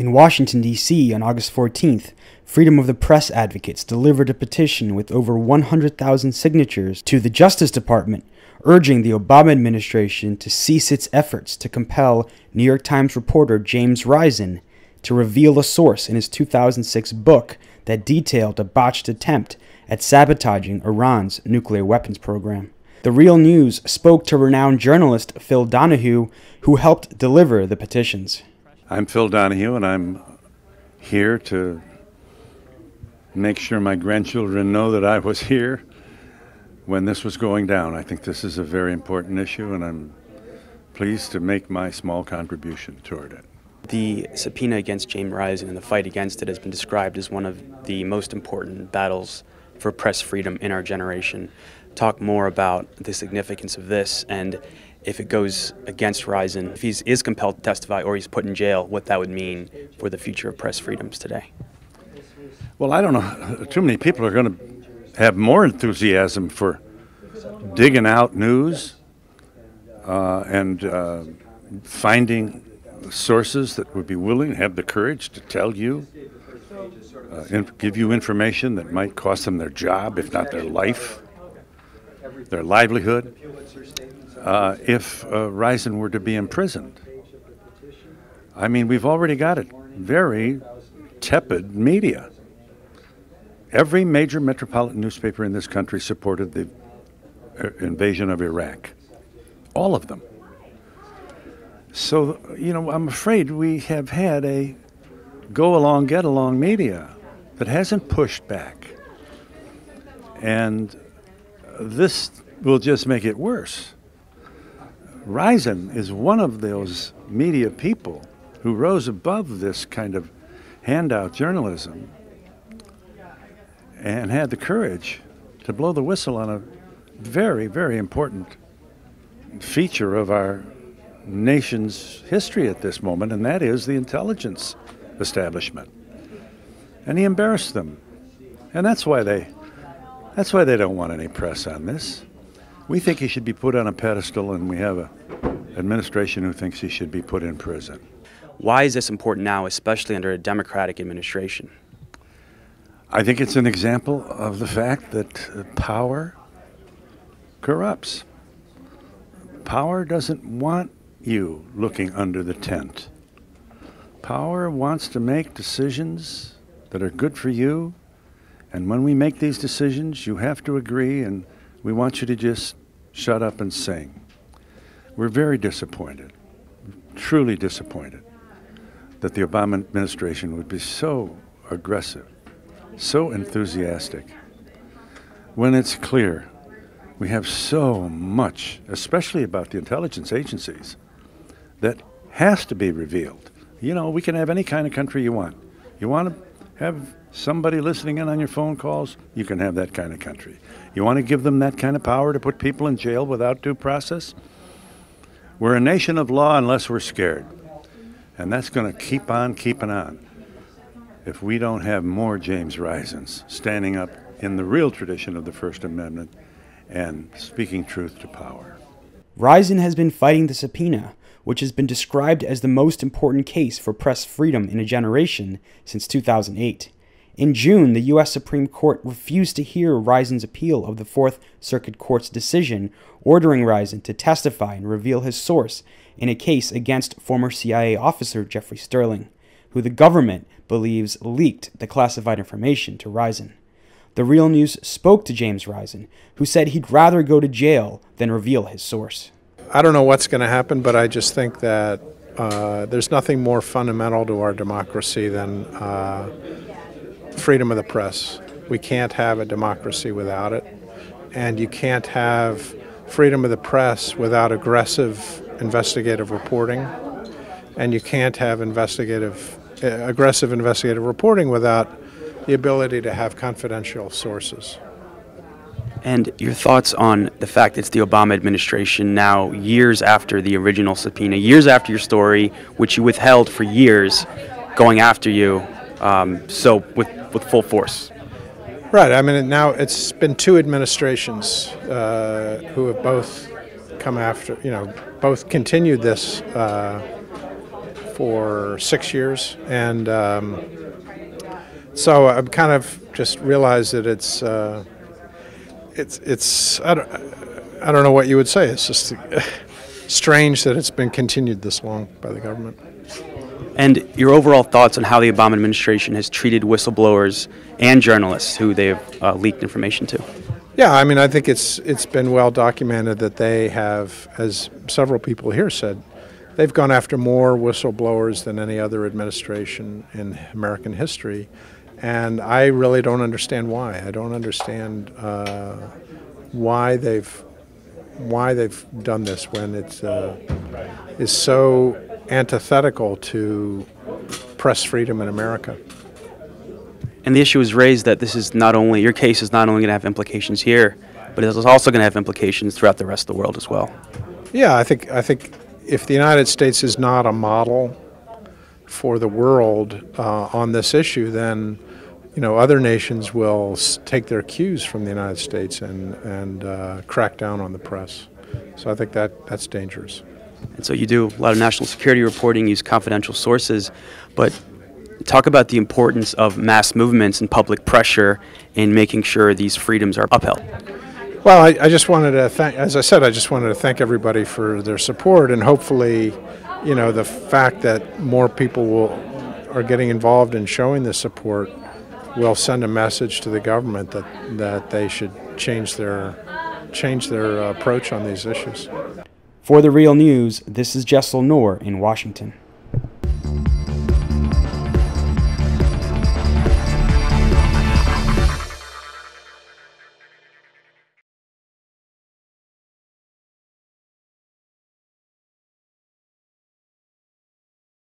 In Washington, D.C. on August 14th, freedom of the press advocates delivered a petition with over 100,000 signatures to the Justice Department, urging the Obama administration to cease its efforts to compel New York Times reporter James Risen to reveal a source in his 2006 book that detailed a botched attempt at sabotaging Iran's nuclear weapons program. The Real News spoke to renowned journalist Phil Donahue, who helped deliver the petitions. I'm Phil Donahue, and I'm here to make sure my grandchildren know that I was here when this was going down. I think this is a very important issue, and I'm pleased to make my small contribution toward it. The subpoena against James Risen and the fight against it has been described as one of the most important battles for press freedom in our generation. Talk more about the significance of this, and if it goes against Risen, if he is compelled to testify or he's put in jail, what that would mean for the future of press freedoms today. Well, I don't know. Too many people are going to have more enthusiasm for digging out news and finding sources that would be willing, have the courage to tell you, give you information that might cost them their job, if not their life, their livelihood, if Risen were to be imprisoned. I mean, we've already got a very tepid media. Every major metropolitan newspaper in this country supported the invasion of Iraq. All of them. So, you know, I'm afraid we have had a go-along, get-along media that hasn't pushed back. And this will just make it worse. Risen is one of those media people who rose above this kind of handout journalism and had the courage to blow the whistle on a very, very important feature of our nation's history at this moment, and that is the intelligence establishment. And he embarrassed them. And that's why they don't want any press on this. We think he should be put on a pedestal, and we have an administration who thinks he should be put in prison. Why is this important now, especially under a Democratic administration? I think it's an example of the fact that power corrupts. Power doesn't want you looking under the tent. Power wants to make decisions that are good for you, and when we make these decisions, you have to agree, and we want you to just shut up and sing. We're very disappointed, truly disappointed, that the Obama administration would be so aggressive, so enthusiastic, when it's clear we have so much, especially about the intelligence agencies, that has to be revealed. You know, we can have any kind of country you want. You want to have somebody listening in on your phone calls, you can have that kind of country. You want to give them that kind of power to put people in jail without due process? We're a nation of law unless we're scared. And that's going to keep on keeping on if we don't have more James Risens standing up in the real tradition of the First Amendment and speaking truth to power. Risen has been fighting the subpoena, which has been described as the most important case for press freedom in a generation since 2008. In June, the U.S. Supreme Court refused to hear Risen's appeal of the Fourth Circuit Court's decision ordering Risen to testify and reveal his source in a case against former CIA officer Jeffrey Sterling, who the government believes leaked the classified information to Risen. The Real News spoke to James Risen, who said he'd rather go to jail than reveal his source. I don't know what's going to happen, but I just think that there's nothing more fundamental to our democracy than freedom of the press. We can't have a democracy without it, and you can't have freedom of the press without aggressive investigative reporting, and you can't have aggressive investigative reporting without the ability to have confidential sources. And your thoughts on the fact it's the Obama administration now, years after the original subpoena, years after your story, which you withheld for years, going after you, so with full force? Right. I mean, now it's been two administrations who have both come after, both continued this for 6 years, and so I've kind of just realized that it's I don't know what you would say. It's just strange that it's been continued this long by the government. And your overall thoughts on how the Obama administration has treated whistleblowers and journalists who they have leaked information to? Yeah, I mean, I think it's been well documented that they have, as several people here said, they've gone after more whistleblowers than any other administration in American history, and I really don't understand why. I don't understand why they've done this when it is so antithetical to press freedom in America. And the issue is raised that this is not only, your case is not only going to have implications here, but it's also going to have implications throughout the rest of the world as well. Yeah, I think if the United States is not a model for the world on this issue, then other nations will take their cues from the United States and crack down on the press. So I think that's dangerous. And so you do a lot of national security reporting, use confidential sources, but talk about the importance of mass movements and public pressure in making sure these freedoms are upheld. Well, I just wanted to thank, as I said, I just wanted to thank everybody for their support, and hopefully, the fact that more people are getting involved in showing this support will send a message to the government that they should change their approach on these issues. For The Real News, this is Jessel Noor in Washington.